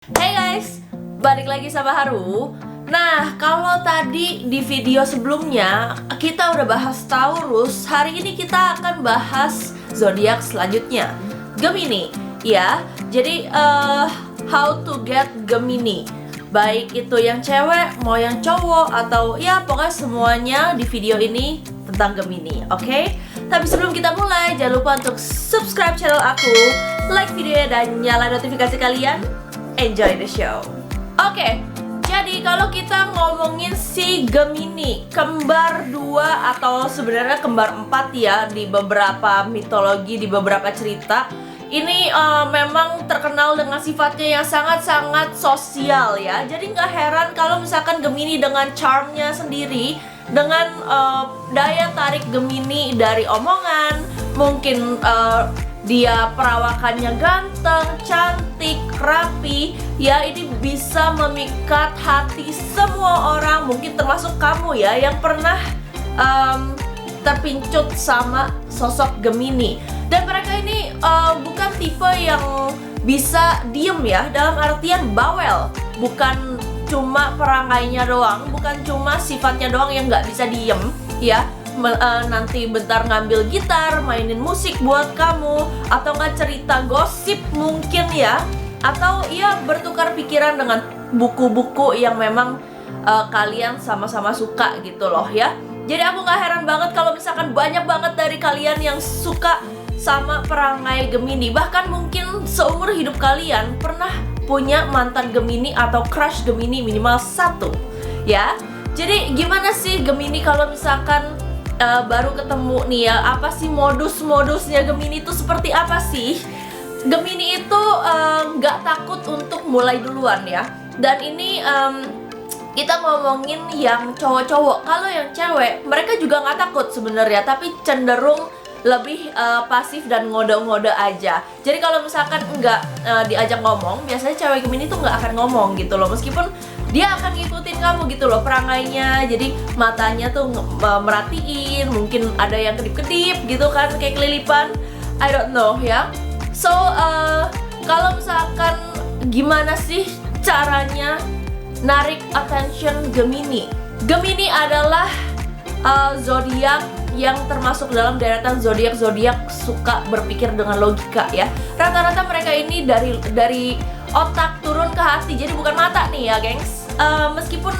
Hey guys, balik lagi sama Haru. Nah, kalau tadi di video sebelumnya kita udah bahas Taurus, hari ini kita akan bahas zodiak selanjutnya, Gemini. Ya, jadi how to get Gemini. Baik itu yang cewek, mau yang cowok, atau ya pokoknya semuanya di video ini tentang Gemini, oke? Tapi sebelum kita mulai, jangan lupa untuk subscribe channel aku, like videonya dan nyalain notifikasi kalian. Enjoy the show. Oke, jadi kalau kita ngomongin si Gemini, kembar dua atau sebenarnya kembar empat ya di beberapa mitologi, di beberapa cerita. Ini memang terkenal dengan sifatnya yang sangat-sangat sosial ya. Jadi nggak heran kalau misalkan Gemini dengan charmnya sendiri, dengan daya tarik Gemini dari omongan, mungkin dia perawakannya ganteng, cantik, rapi. Ya, ini bisa memikat hati semua orang, mungkin termasuk kamu ya, yang pernah terpincut sama sosok Gemini. Dan mereka ini bukan tipe yang bisa diem ya, dalam artian bawel. Bukan cuma perangainya doang, bukan cuma sifatnya doang yang nggak bisa diem ya. Nanti bentar ngambil gitar, mainin musik buat kamu, atau nggak cerita gosip mungkin ya, atau ya bertukar pikiran dengan buku-buku yang memang kalian sama-sama suka gitu loh ya. Jadi aku nggak heran banget kalau misalkan banyak banget dari kalian yang suka sama perangai Gemini. Bahkan mungkin seumur hidup kalian pernah punya mantan Gemini atau crush Gemini minimal satu ya. Jadi gimana sih Gemini kalau misalkan baru ketemu nih ya, apa sih modus-modusnya Gemini itu seperti apa sih? Gemini itu nggak takut untuk mulai duluan ya. Dan ini kita ngomongin yang cowok-cowok. Kalau yang cewek, mereka juga nggak takut sebenarnya, tapi cenderung lebih pasif dan ngode-ngode aja. Jadi kalau misalkan nggak diajak ngomong, biasanya cewek Gemini tuh nggak akan ngomong gitu loh, meskipun dia akan ngikutin kamu gitu loh perangainya. Jadi matanya tuh merhatiin, mungkin ada yang kedip-kedip gitu kan, kayak kelilipan, I don't know ya. So kalau misalkan gimana sih caranya narik attention Gemini? Gemini adalah zodiak yang termasuk dalam deretan zodiak-zodiak suka berpikir dengan logika ya. Rata-rata mereka ini dari otak turun ke hati, jadi bukan mata nih ya gengs. Meskipun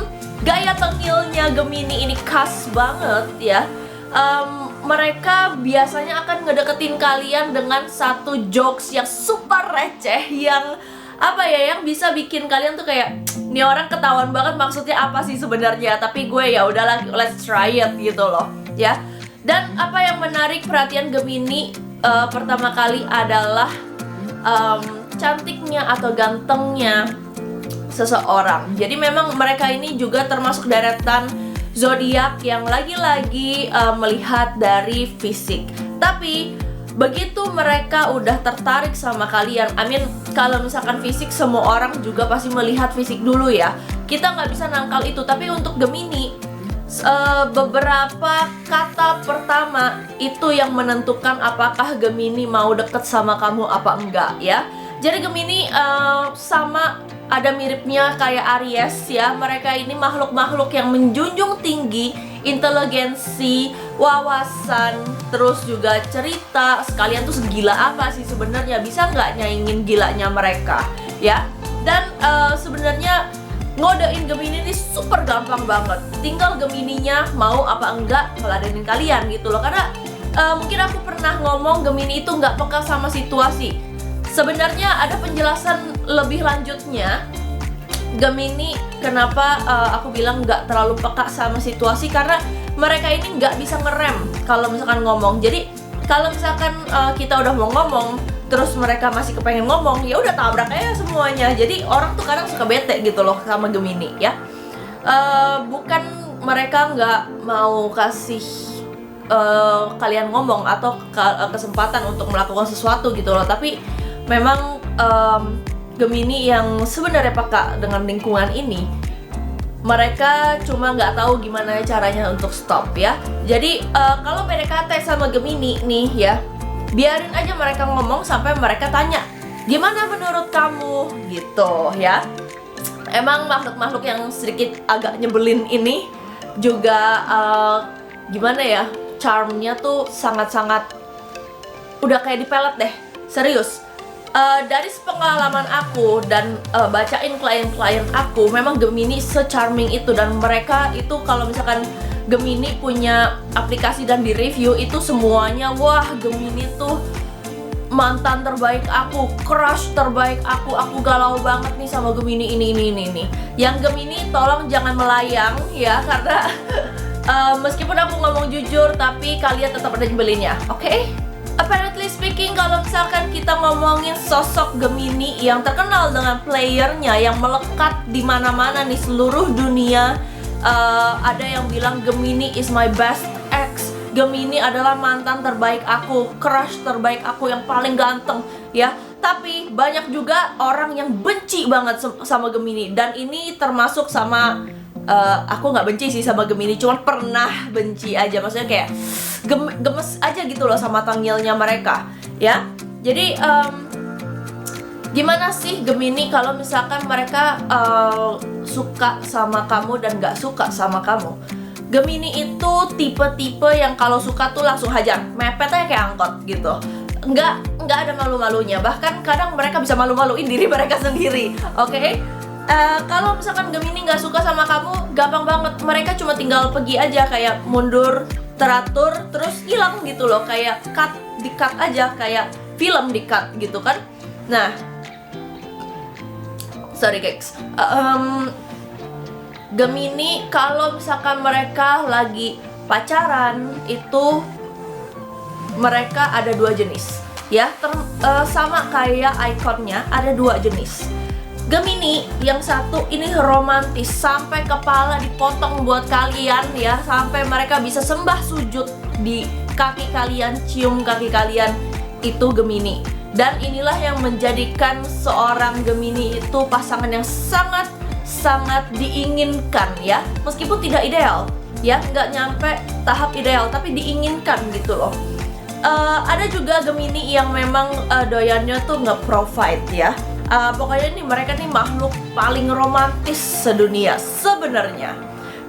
gaya tengilnya Gemini ini khas banget ya, mereka biasanya akan ngedeketin kalian dengan satu jokes yang super receh, yang apa ya, yang bisa bikin kalian tuh kayak, nih orang ketahuan banget maksudnya apa sih sebenarnya, tapi gue ya udahlah, let's try it gitu loh ya. Dan apa yang menarik perhatian Gemini pertama kali adalah cantiknya atau gantengnya seseorang. Jadi memang mereka ini juga termasuk deretan zodiak yang lagi-lagi melihat dari fisik. Tapi begitu mereka udah tertarik sama kalian, kalau misalkan fisik, semua orang juga pasti melihat fisik dulu ya. Kita nggak bisa nangkal itu. Tapi untuk Gemini, beberapa kata pertama itu yang menentukan apakah Gemini mau deket sama kamu apa enggak ya. Jadi Gemini sama ada miripnya kayak Aries ya. Mereka ini makhluk-makhluk yang menjunjung tinggi inteligensi, wawasan, terus juga cerita. Sekalian tuh segila apa sih sebenarnya, bisa nggak nyaingin gilanya mereka ya. Dan sebenarnya ngodein Gemini ini super gampang banget. Tinggal Gemininya mau apa enggak ngeladenin kalian gitu loh. Karena mungkin aku pernah ngomong Gemini itu nggak peka sama situasi. Sebenarnya ada penjelasan lebih lanjutnya Gemini kenapa aku bilang nggak terlalu peka sama situasi, karena mereka ini nggak bisa ngerem kalau misalkan ngomong. Jadi kalau misalkan kita udah mau ngomong terus mereka masih kepengen ngomong, ya udah tabrak aja semuanya. Jadi orang tuh kadang suka bete gitu loh sama Gemini ya. Bukan mereka nggak mau kasih kalian ngomong atau kesempatan untuk melakukan sesuatu gitu loh, tapi memang Gemini yang sebenarnya peka dengan lingkungan ini, mereka cuma nggak tahu gimana caranya untuk stop ya. Jadi kalau PDKT sama Gemini nih ya, biarin aja mereka ngomong sampai mereka tanya, Gimana menurut kamu gitu ya? Emang makhluk-makhluk yang sedikit agak nyebelin ini juga gimana ya, charmnya tuh sangat-sangat udah kayak dipelet deh, serius. Dari pengalaman aku dan bacain klien-klien aku, memang Gemini se-charming itu. Dan mereka itu kalau misalkan Gemini punya aplikasi dan di review itu semuanya, wah Gemini tuh mantan terbaik aku, crush terbaik aku galau banget nih sama Gemini ini. Yang Gemini tolong jangan melayang ya, karena meskipun aku ngomong jujur tapi kalian tetap ada nyebelinnya, oke? Apparently speaking, kalau misalkan kita ngomongin sosok Gemini yang terkenal dengan playernya yang melekat di mana-mana nih seluruh dunia, ada yang bilang Gemini is my best ex, Gemini adalah mantan terbaik aku, crush terbaik aku yang paling ganteng ya. Tapi banyak juga orang yang benci banget sama Gemini, dan ini termasuk sama aku nggak benci sih sama Gemini, cuma pernah benci aja, maksudnya kayak gemes aja gitu loh sama tangilnya mereka ya. Jadi gimana sih Gemini kalau misalkan mereka suka sama kamu dan nggak suka sama kamu? Gemini itu tipe-tipe yang kalau suka tuh langsung hajar, mepet aja kayak angkot gitu. Nggak ada malu-malunya, bahkan kadang mereka bisa malu-maluin diri mereka sendiri, oke? Kalau misalkan Gemini nggak suka sama kamu, gampang banget, mereka cuma tinggal pergi aja, kayak mundur teratur terus hilang gitu loh, kayak di-cut aja, kayak film di-cut gitu kan. Nah, sorry guys, Gemini kalau misalkan mereka lagi pacaran itu mereka ada dua jenis ya, sama kayak ikonnya ada dua jenis. Gemini yang satu ini romantis sampai kepala dipotong buat kalian ya, sampai mereka bisa sembah sujud di kaki kalian, cium kaki kalian, itu Gemini. Dan inilah yang menjadikan seorang Gemini itu pasangan yang sangat diinginkan ya, meskipun tidak ideal ya, nggak nyampe tahap ideal tapi diinginkan gitu loh. Ada juga Gemini yang memang doyannya tuh nge-provide ya. Pokoknya nih mereka nih makhluk paling romantis sedunia sebenarnya.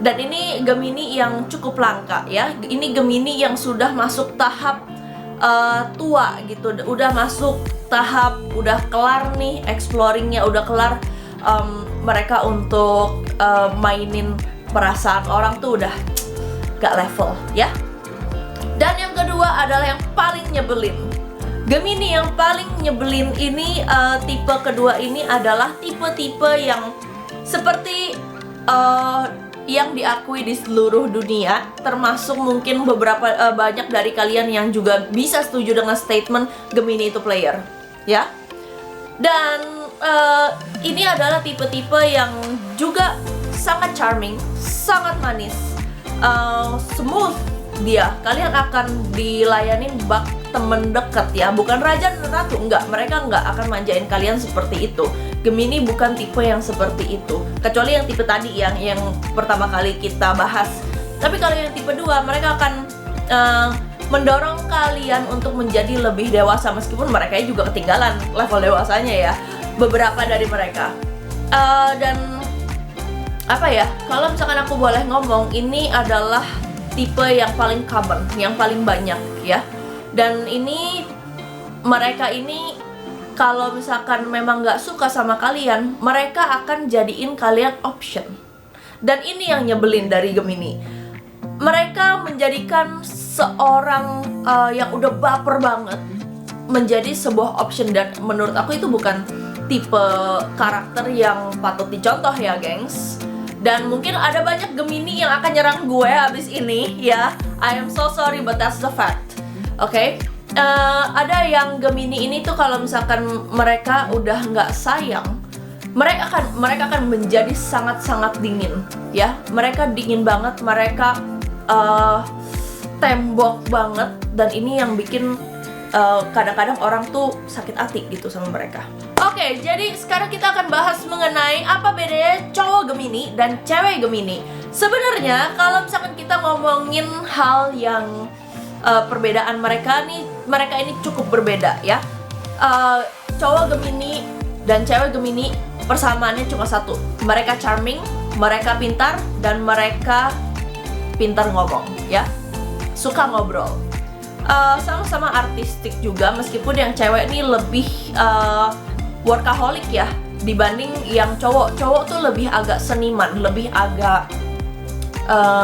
Dan ini Gemini yang cukup langka ya. Ini Gemini yang sudah masuk tahap tua gitu, udah masuk tahap, udah kelar nih exploringnya, udah kelar mereka untuk mainin perasaan orang tuh udah gak level ya. Dan yang kedua adalah yang paling nyebelin. Gemini yang paling nyebelin ini, tipe kedua ini adalah tipe-tipe yang seperti yang diakui di seluruh dunia, termasuk mungkin beberapa banyak dari kalian yang juga bisa setuju dengan statement Gemini itu player ya. Dan ini adalah tipe-tipe yang juga sangat charming, sangat manis, smooth dia. Kalian akan dilayanin bak temen deket ya, bukan raja dan ratu, enggak, mereka enggak akan manjain kalian seperti itu. Gemini bukan tipe yang seperti itu, kecuali yang tipe tadi yang pertama kali kita bahas. Tapi kalau yang tipe 2, mereka akan mendorong kalian untuk menjadi lebih dewasa, meskipun mereka juga ketinggalan level dewasanya ya, beberapa dari mereka. Dan apa ya, kalau misalkan aku boleh ngomong, ini adalah tipe yang paling common, yang paling banyak ya. Dan ini mereka ini kalau misalkan memang nggak suka sama kalian, mereka akan jadiin kalian option. Dan ini yang nyebelin dari Gemini. Mereka menjadikan seorang yang udah baper banget menjadi sebuah option, dan menurut aku itu bukan tipe karakter yang patut dicontoh ya, gengs. Dan mungkin ada banyak Gemini yang akan nyerang gue abis ini ya. I am so sorry but that's the fact. Oke, ada yang Gemini ini tuh kalau misalkan mereka udah nggak sayang, mereka akan menjadi sangat dingin ya. Mereka dingin banget, mereka tembok banget, dan ini yang bikin kadang-kadang orang tuh sakit hati gitu sama mereka. Oke, jadi sekarang kita akan bahas mengenai apa bedanya cowok Gemini dan cewek Gemini. Sebenarnya kalau misalkan kita ngomongin hal yang perbedaan mereka ini cukup berbeda ya. cowok Gemini dan cewek Gemini persamaannya cuma satu. Mereka charming, mereka pintar, dan mereka pintar ngomong, ya. Suka ngobrol. Sama-sama artistik juga, meskipun yang cewek ini lebih workaholic ya dibanding yang cowok. Cowok tuh lebih agak seniman, lebih agak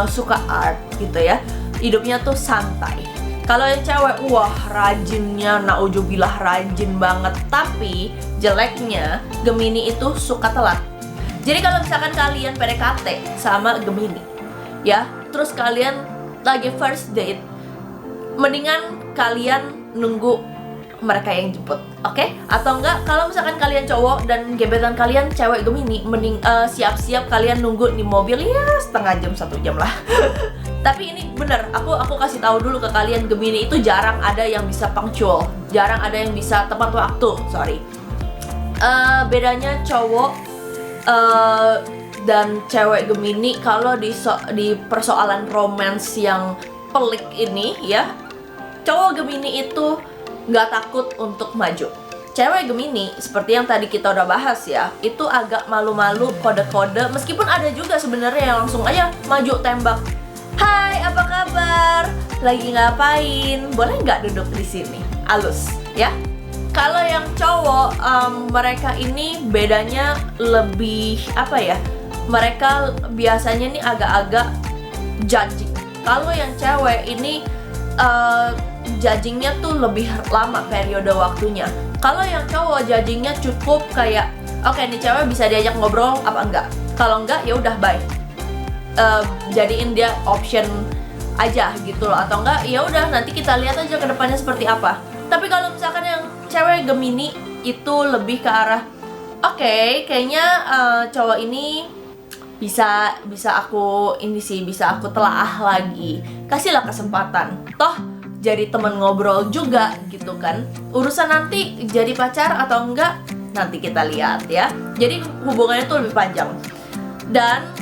suka art gitu ya. Hidupnya tuh santai. Kalau yang cewek, wah rajinnya, naujubillah rajin banget. Tapi jeleknya Gemini itu suka telat. Jadi kalau misalkan kalian PDKT sama Gemini, ya, terus kalian lagi first date, mendingan kalian nunggu mereka yang jemput, oke? Atau enggak, kalau misalkan kalian cowok dan gebetan kalian cewek Gemini, mending siap-siap kalian nunggu di mobil ya setengah jam, 1 jam lah. Tapi ini bener, aku kasih tahu dulu ke kalian, Gemini itu jarang ada yang bisa punctual, jarang ada yang bisa tepat waktu, sorry. Bedanya cowok dan cewek Gemini kalau di persoalan romance yang pelik ini ya, cowok Gemini itu nggak takut untuk maju. Cewek Gemini, seperti yang tadi kita udah bahas ya, itu agak malu-malu kode-kode, meskipun ada juga sebenarnya yang langsung aja maju tembak. Hai, apa kabar? Lagi ngapain? Boleh nggak duduk di sini? Alus, ya. Kalau yang cowok, mereka ini bedanya lebih apa ya? Mereka biasanya nih agak-agak judging. Kalau yang cewek ini judgingnya tuh lebih lama periode waktunya. Kalau yang cowok judgingnya cukup kayak, oke, nih cewek bisa diajak ngobrol apa enggak? Kalau enggak ya udah bye. Jadiin dia option aja gitu loh, atau enggak ya udah nanti kita lihat aja ke depannya seperti apa. Tapi kalau misalkan yang cewek Gemini itu lebih ke arah, oke, kayaknya cowok ini bisa aku ini sih, bisa aku telaah lagi, kasihlah kesempatan, toh jadi teman ngobrol juga gitu kan. Urusan nanti jadi pacar atau enggak nanti kita lihat ya. Jadi hubungannya tuh lebih panjang. Dan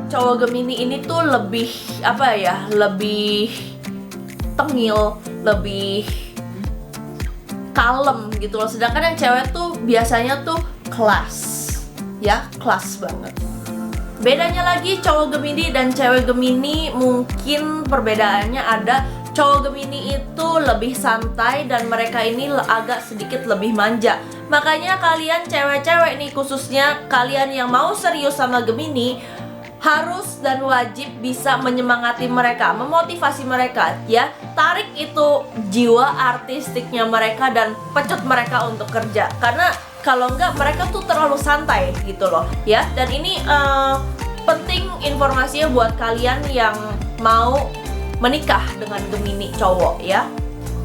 cowok Gemini ini tuh lebih apa ya, lebih tengil, lebih kalem gitu loh. Sedangkan yang cewek tuh biasanya tuh kelas, ya, kelas banget. Bedanya lagi cowok Gemini dan cewek Gemini, mungkin perbedaannya ada. Cowok Gemini itu lebih santai dan mereka ini agak sedikit lebih manja. Makanya kalian cewek-cewek nih, khususnya kalian yang mau serius sama Gemini, harus dan wajib bisa menyemangati mereka, memotivasi mereka ya. Tarik itu jiwa artistiknya mereka dan pecut mereka untuk kerja. Karena kalau enggak mereka tuh terlalu santai gitu loh ya. Dan ini penting informasinya buat kalian yang mau menikah dengan Gemini cowok ya.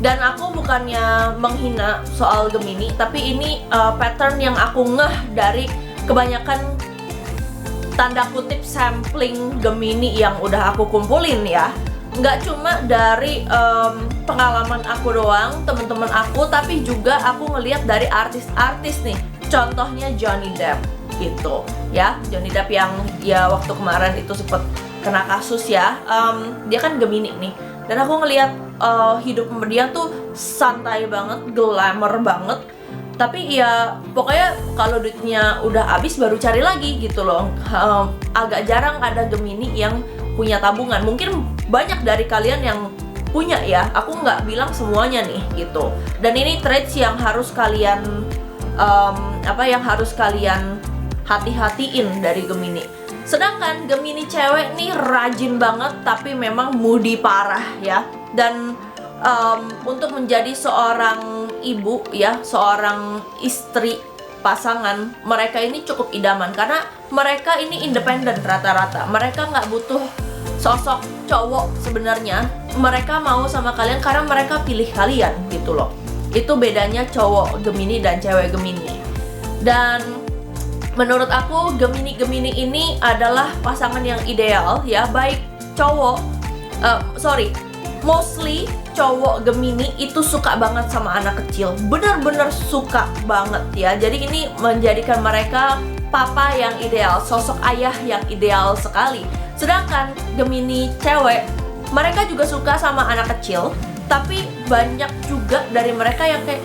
Dan aku bukannya menghina soal Gemini, tapi ini pattern yang aku ngeh dari kebanyakan tanda kutip sampling Gemini yang udah aku kumpulin ya. Nggak cuma dari pengalaman aku doang, teman-teman aku, tapi juga aku ngelihat dari artis-artis nih. Contohnya Johnny Depp gitu ya. Johnny Depp yang ya waktu kemarin itu sempet kena kasus ya. Dia kan Gemini nih, dan aku ngelihat hidup dia tuh santai banget, glamour banget. Tapi ya pokoknya kalau duitnya udah habis baru cari lagi gitu loh. Agak jarang ada Gemini yang punya tabungan. Mungkin banyak dari kalian yang punya ya, aku nggak bilang semuanya nih gitu. Dan ini traits yang harus kalian yang harus kalian hati-hatiin dari Gemini. Sedangkan Gemini cewek nih rajin banget, tapi memang moody parah ya. Dan untuk menjadi seorang ibu ya, seorang istri pasangan, mereka ini cukup idaman karena mereka ini independen rata-rata. Mereka nggak butuh sosok cowok sebenarnya. Mereka mau sama kalian karena mereka pilih kalian gitu loh. Itu bedanya cowok Gemini dan cewek Gemini. Dan menurut aku Gemini ini adalah pasangan yang ideal ya. Baik cowok, mostly cowok Gemini itu suka banget sama anak kecil, bener-bener suka banget ya. Jadi ini menjadikan mereka papa yang ideal, sosok ayah yang ideal sekali. Sedangkan Gemini cewek, mereka juga suka sama anak kecil, tapi banyak juga dari mereka yang kayak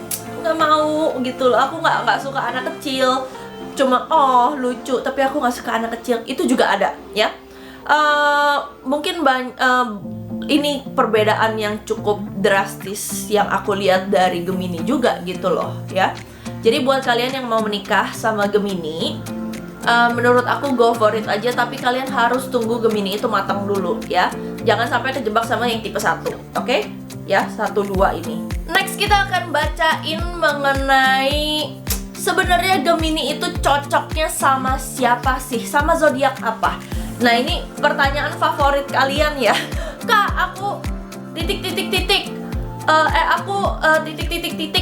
nggak mau gitu loh. Aku nggak suka anak kecil. Cuma lucu, tapi aku nggak suka anak kecil. Itu juga ada ya. Mungkin ini perbedaan yang cukup drastis yang aku lihat dari Gemini juga gitu loh ya. Jadi buat kalian yang mau menikah sama Gemini, menurut aku go for it aja, tapi kalian harus tunggu Gemini itu matang dulu ya. Jangan sampai kejebak sama yang tipe 1, oke? Ya, 1, 2 ini. Next kita akan bacain mengenai sebenarnya Gemini itu cocoknya sama siapa sih? Sama zodiak apa? Nah, ini pertanyaan favorit kalian ya. Kak, aku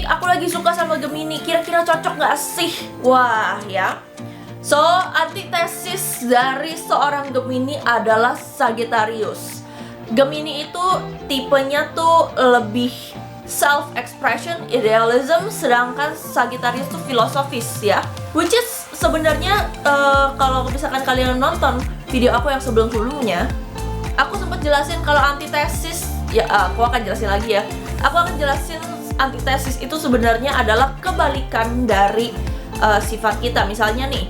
aku lagi suka sama Gemini, kira-kira cocok gak sih? Wah ya. So, antitesis dari seorang Gemini adalah Sagittarius. Gemini itu tipenya tuh lebih self-expression, idealism, sedangkan Sagittarius tuh filosofis ya. Which is sebenarnya kalau misalkan kalian nonton video aku yang sebelum-sebelumnya, aku sempat jelasin kalau antitesis, ya aku akan jelasin lagi ya. Aku akan jelasin antitesis itu sebenarnya adalah kebalikan dari sifat kita. Misalnya nih,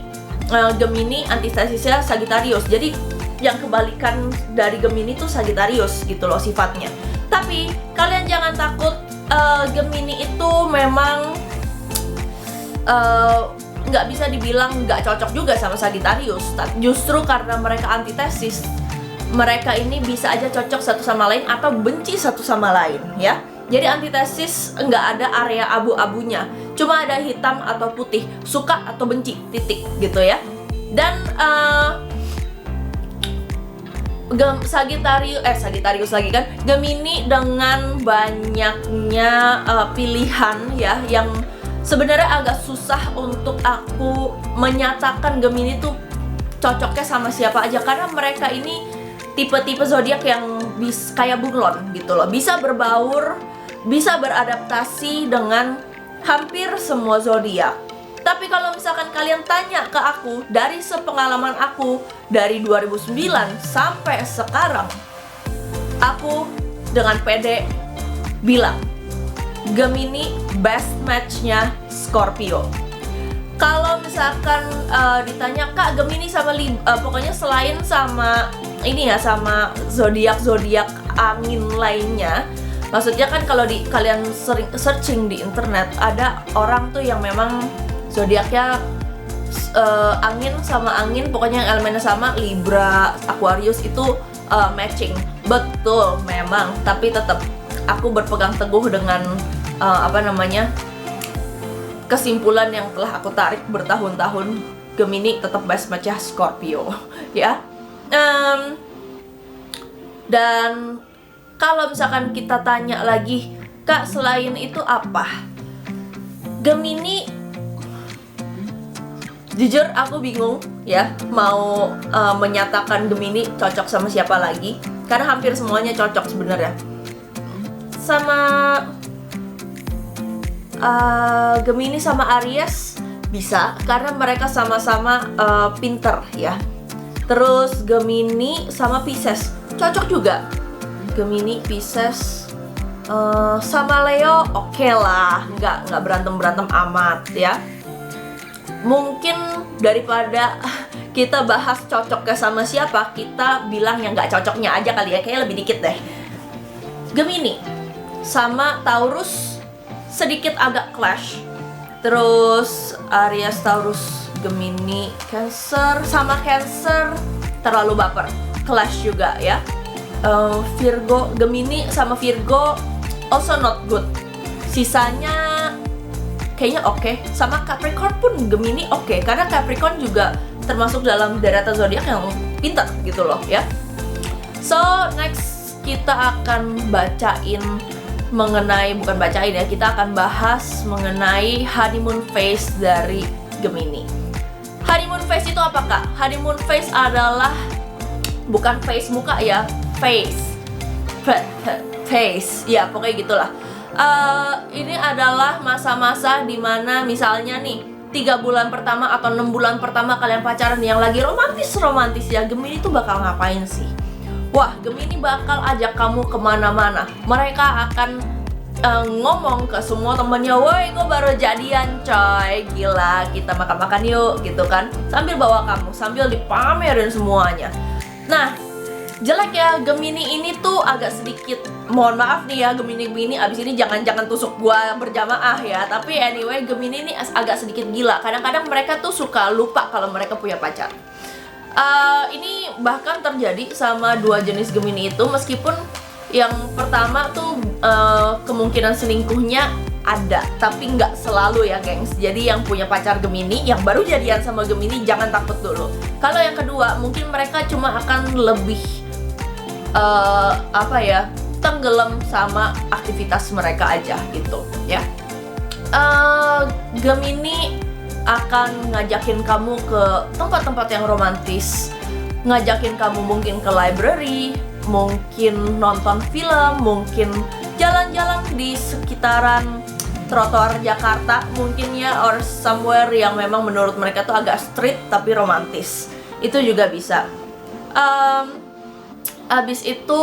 Gemini antitesisnya Sagittarius. Jadi yang kebalikan dari Gemini tuh Sagittarius gitu loh sifatnya. Tapi kalian jangan takut, Gemini itu memang nggak bisa dibilang nggak cocok juga sama Sagittarius. Justru karena mereka antitesis, mereka ini bisa aja cocok satu sama lain atau benci satu sama lain ya. Jadi antitesis nggak ada area abu-abunya, cuma ada hitam atau putih, suka atau benci, titik gitu ya. Dan Sagittarius lagi kan, Gemini dengan banyaknya pilihan ya, yang sebenarnya agak susah untuk aku menyatakan Gemini tuh cocoknya sama siapa aja, karena mereka ini tipe-tipe zodiak yang kayak bunglon gitu loh, bisa berbaur, bisa beradaptasi dengan hampir semua zodiak. Tapi kalau misalkan kalian tanya ke aku, dari sepengalaman aku dari 2009 sampai sekarang, aku dengan pede bilang Gemini best match-nya Scorpio. Kalau misalkan ditanya, Kak, Gemini sama pokoknya selain sama ini ya, sama zodiak-zodiak angin lainnya. Maksudnya kan kalau kalian sering searching di internet, ada orang tuh yang memang zodiaknya angin sama angin, pokoknya yang elemennya sama, Libra, Aquarius itu matching. Betul memang, tapi tetap aku berpegang teguh dengan kesimpulan yang telah aku tarik bertahun-tahun. Gemini tetap best match-nya Scorpio ya. Dan kalau misalkan kita tanya lagi, Kak, selain itu apa? Gemini, jujur aku bingung ya mau menyatakan Gemini cocok sama siapa lagi, karena hampir semuanya cocok sebenarnya. Sama Gemini sama Aries bisa, karena mereka sama-sama pinter ya. Terus Gemini sama Pisces cocok juga. Gemini, Pisces, sama Leo oke lah, nggak berantem amat ya. Mungkin daripada kita bahas cocoknya sama siapa, kita bilang yang nggak cocoknya aja kali ya, kayaknya lebih dikit deh. Gemini sama Taurus sedikit agak clash. Terus Aries, Taurus, Gemini, Cancer sama Cancer terlalu baper, clash juga ya. Virgo, Gemini sama Virgo also not good. Sisanya kayaknya oke. Sama Capricorn pun Gemini oke, karena Capricorn juga termasuk dalam deretan zodiak yang pintar gitu loh ya. So next kita akan kita akan bahas mengenai honeymoon phase dari Gemini. Honeymoon phase itu apa, Kak? Honeymoon phase adalah bukan face muka ya, face ya, pokoknya gitulah. Ini adalah masa-masa dimana misalnya nih 3 bulan pertama atau 6 bulan pertama kalian pacaran yang lagi romantis ya, Gemini tuh bakal ngapain sih? Wah, Gemini bakal ajak kamu kemana-mana. Mereka akan ngomong ke semua temennya, woi gue baru jadian coy, gila kita makan-makan yuk gitu kan, sambil bawa kamu, sambil dipamerin semuanya. Nah, jelek ya Gemini ini tuh agak sedikit, mohon maaf nih ya Gemini abis ini jangan tusuk gua berjamaah ya. Tapi anyway, Gemini ini agak sedikit gila. Kadang-kadang mereka tuh suka lupa kalau mereka punya pacar. Ini bahkan terjadi sama dua jenis Gemini itu. Meskipun yang pertama tuh kemungkinan selingkuhnya ada, tapi nggak selalu ya gengs. Jadi yang punya pacar Gemini, yang baru jadian sama Gemini, jangan takut dulu. Kalau yang kedua, mungkin mereka cuma akan lebih tenggelam sama aktivitas mereka aja gitu ya. Gemini akan ngajakin kamu ke tempat-tempat yang romantis, ngajakin kamu mungkin ke library, mungkin nonton film, mungkin jalan-jalan di sekitaran trotoar Jakarta mungkin ya, or somewhere yang memang menurut mereka tuh agak street tapi romantis. Itu juga bisa. Abis itu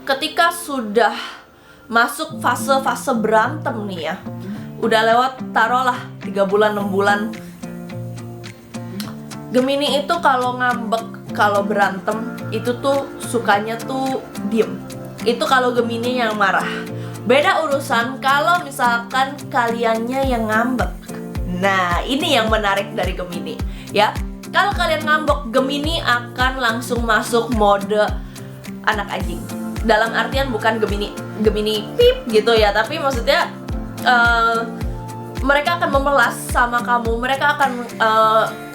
ketika sudah masuk fase-fase berantem nih ya, udah lewat taruhlah 3 bulan 6 bulan, Gemini itu kalau ngambek, kalau berantem itu tuh sukanya tuh diem. Itu kalau Gemini yang marah. Beda urusan kalau misalkan kaliannya yang ngambek. Nah, ini yang menarik dari Gemini ya. Kalau kalian ngambek, Gemini akan langsung masuk mode anak anjing. Dalam artian bukan Gemini pip gitu ya, tapi maksudnya mereka akan memelas sama kamu. Mereka akan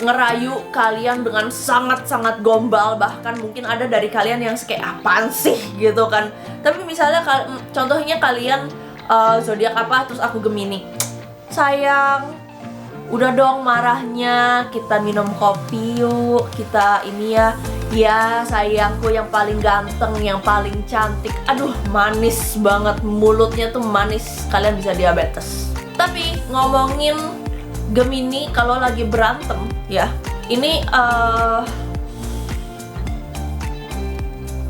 ngerayu kalian dengan sangat-sangat gombal. Bahkan mungkin ada dari kalian yang kayak apaan sih gitu kan. Tapi misalnya contohnya kalian zodiak apa, terus aku Gemini. Sayang, udah dong marahnya, kita minum kopi yuk, kita ini ya. Ya sayangku yang paling ganteng, yang paling cantik. Aduh manis banget, mulutnya tuh manis, kalian bisa diabetes. Tapi ngomongin Gemini kalau lagi berantem ya, ini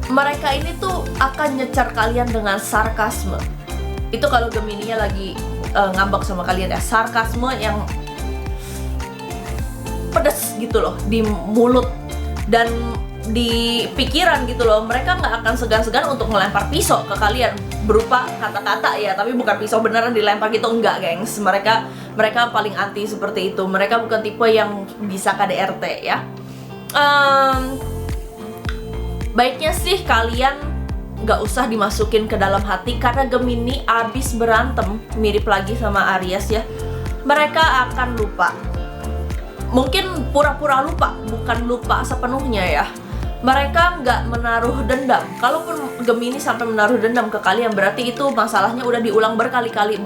mereka ini tuh akan nyecar kalian dengan sarkasme. Itu kalau Gemininya lagi ngambek sama kalian ya, sarkasme yang pedes gitu loh di mulut dan di pikiran gitu loh. Mereka nggak akan segan-segan untuk melempar pisau ke kalian berupa kata-kata ya, tapi bukan pisau beneran dilempar gitu, enggak gengs. Mereka paling anti seperti itu. Mereka bukan tipe yang bisa KDRT ya. Baiknya sih kalian nggak usah dimasukin ke dalam hati, karena Gemini abis berantem, mirip lagi sama Aries ya, mereka akan lupa. Mungkin pura-pura lupa, bukan lupa sepenuhnya ya. Mereka nggak menaruh dendam. Kalaupun Gemini sampai menaruh dendam ke kalian, berarti itu masalahnya udah diulang berkali-kali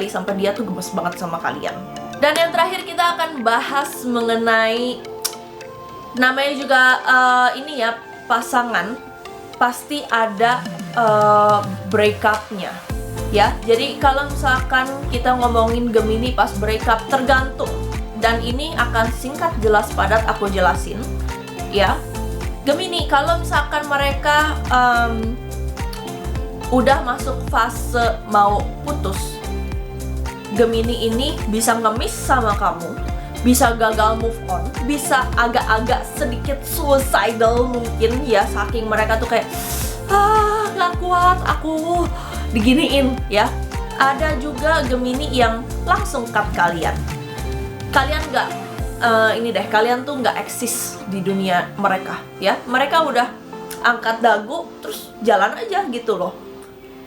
sampai dia tuh gemes banget sama kalian. Dan yang terakhir kita akan bahas mengenai, namanya juga ini ya, pasangan pasti ada breakupnya ya. Jadi kalau misalkan kita ngomongin Gemini pas breakup, tergantung. Dan ini akan singkat jelas padat aku jelasin ya. Gemini kalau misalkan mereka udah masuk fase mau putus, Gemini ini bisa ngemis sama kamu, bisa gagal move on, bisa agak-agak sedikit suicidal mungkin ya, saking mereka tuh kayak gak kuat aku diginiin ya. Ada juga Gemini yang langsung cut kalian. Kalian nggak kalian tuh nggak eksis di dunia mereka ya. Mereka udah angkat dagu terus jalan aja gitu loh,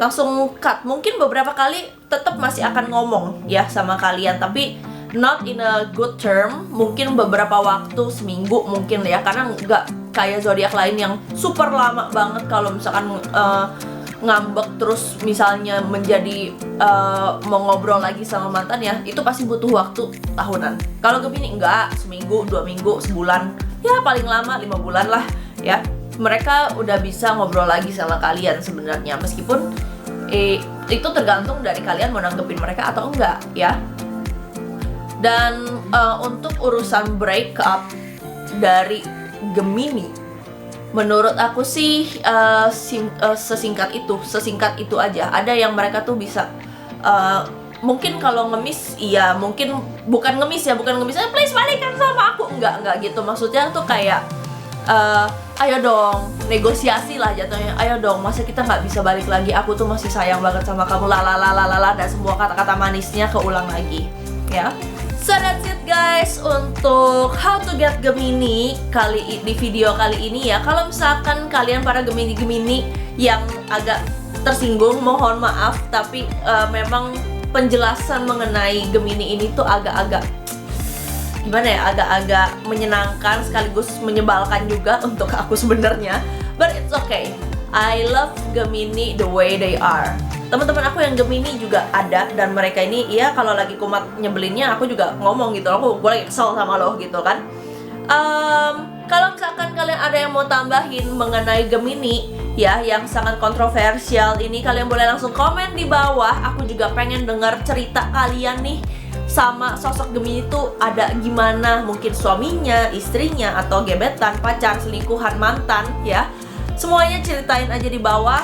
langsung cut. Mungkin beberapa kali tetap masih akan ngomong ya sama kalian, tapi not in a good term. Mungkin beberapa waktu, seminggu mungkin ya, karena nggak kayak zodiak lain yang super lama banget. Kalau misalkan ngambek terus misalnya menjadi mau ngobrol lagi sama mantan ya, itu pasti butuh waktu tahunan. Kalau Gemini enggak, seminggu, 2 minggu, sebulan, ya paling lama 5 bulan lah ya. Mereka udah bisa ngobrol lagi sama kalian sebenarnya, meskipun itu tergantung dari kalian mau nanggepin mereka atau enggak ya. Dan untuk urusan breakup dari Gemini, menurut aku sih sesingkat itu aja. Ada yang mereka tuh bisa Mungkin kalau ngemis, iya mungkin bukan ngemis, please balikan sama aku, enggak gitu. Maksudnya tuh kayak ayo dong negosiasi lah jatuhnya, ayo dong, masa kita nggak bisa balik lagi, aku tuh masih sayang banget sama kamu, lalalala, dan semua kata-kata manisnya keulang lagi ya. So that's it guys untuk how to get Gemini di video kali ini ya. Kalau misalkan kalian para Gemini yang agak tersinggung, mohon maaf, tapi memang penjelasan mengenai Gemini ini tuh agak-agak gimana ya, agak-agak menyenangkan sekaligus menyebalkan juga untuk aku sebenarnya. But it's okay, I love Gemini the way they are. Teman-teman aku yang Gemini juga ada, dan mereka ini ya kalau lagi kumat nyebelinnya aku juga ngomong gitu, gue lagi kesel sama lo gitu kan. Kalau misalkan kalian ada yang mau tambahin mengenai Gemini ya, yang sangat kontroversial ini, kalian boleh langsung komen di bawah. Aku juga pengen dengar cerita kalian nih sama sosok Gemini itu ada gimana, mungkin suaminya, istrinya, atau gebetan, pacar, selingkuhan, mantan ya. Semuanya ceritain aja di bawah,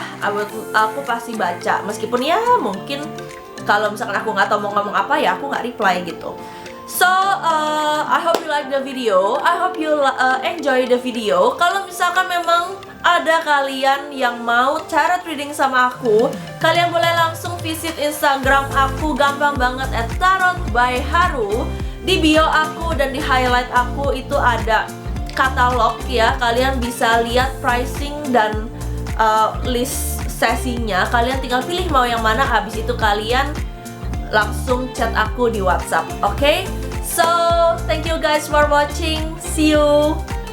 aku pasti baca. Meskipun ya mungkin kalau misalkan aku nggak tahu mau ngomong apa ya aku nggak reply gitu. So, I hope you like the video. I hope you enjoy the video. Kalau misalkan memang ada kalian yang mau tarot reading sama aku, kalian boleh langsung visit Instagram aku, gampang banget, @tarot_by_haru. Di bio aku dan di highlight aku itu ada katalog ya. Kalian bisa lihat pricing dan list sesinya. Kalian tinggal pilih mau yang mana, habis itu kalian langsung chat aku di WhatsApp, oke? So, thank you guys for watching. See you.